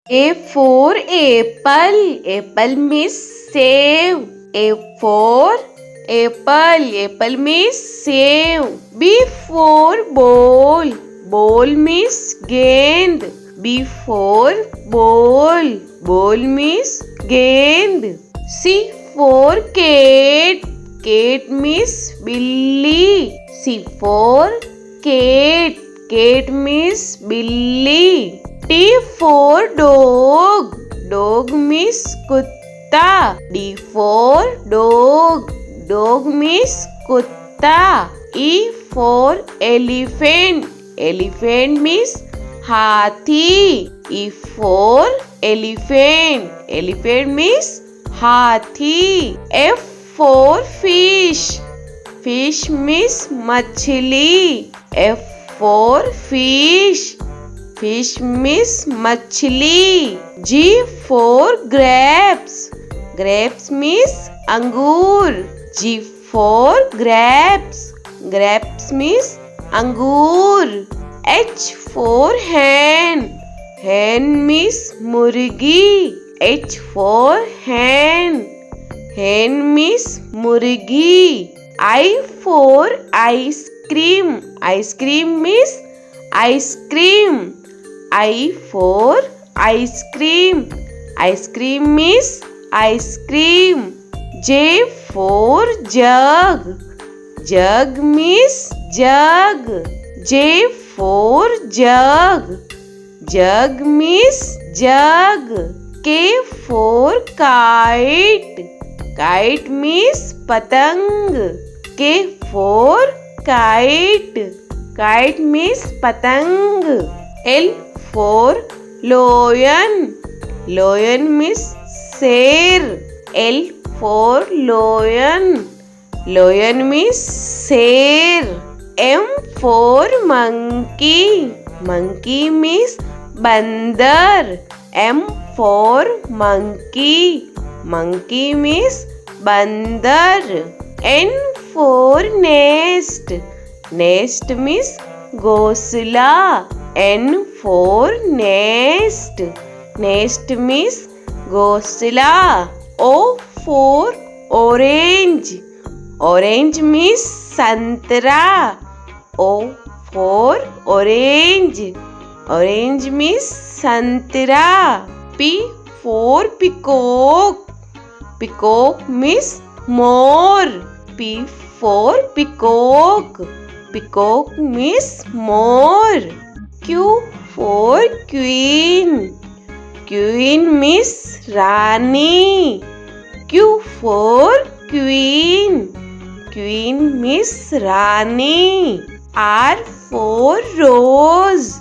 A for apple. Apple means save. A for apple. Apple means save. B for ball. Ball means gend. B for ball. Ball means gend. C for cat. Cat means billy. C for cat. Cat means billy. T for dog. Dog means kutta. D for dog. Dog means kutta. E for elephant. Elephant means hathi. E for elephant. Elephant means hathi. F for fish. Fish means machli. F for fish. Fish means machli. G for grapes. Grapes means angur. G for grapes. Grapes means angur. H for hen. Hen means murgi. H for hen. Hen means murgi. I for ice cream. Ice cream means ice cream. I for ice cream. Ice cream means ice cream. J for jug. Jug means jug. J for jug. Jug means jug. K for kite. Kite means patang. K for kite. Kite means patang. L for lion. Lion means sher. L for lion. Lion means sher. M for monkey. Monkey means bandar. M for monkey. Monkey means bandar. N for nest. Nest means ghosla. N for nest. Nest means ghosla. O for orange. Orange means santra. O for orange. Orange means santra. P for peacock. Peacock means more. P for peacock. Peacock means more. Q for queen. Queen means Rani. Q for queen. Queen means Rani. R for rose.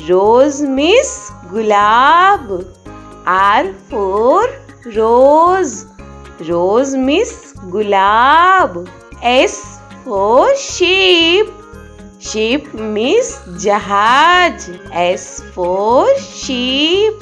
Rose means gulab. R for rose. Rose means gulab. S for sheep. Sheep means jahaj. S for sheep.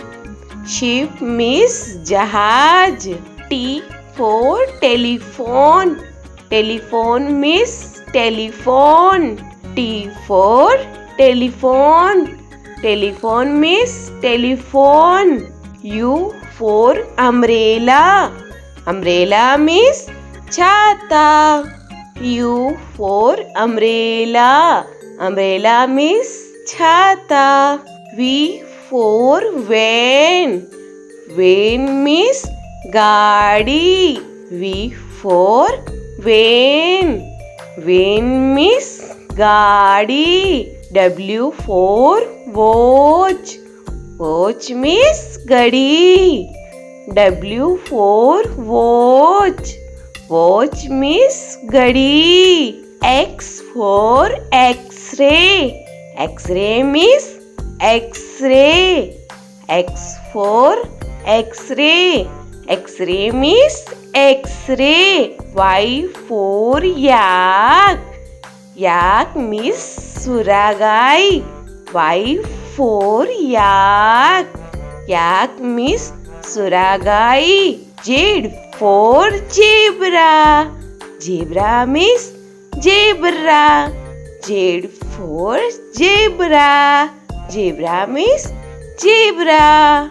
Sheep means jahaj. T for telephone. Telephone means telephone. T for telephone. Telephone means telephone. U for umbrella. Umbrella means chhata. U for umbrella. Umbrella means chhata. V for van. Van means gaadi. V for van. Van means gaadi. W for watch. Watch means gadi. W for watch. Watch means gadi. X for X-ray. X-ray means X-ray. X for X-ray. X-ray means X-ray. Y for yak. Yak means suragai. Y for yak. Yak means suragai. Z for zebra. Zebra means zebra. Z for zebra. Zebra means zebra.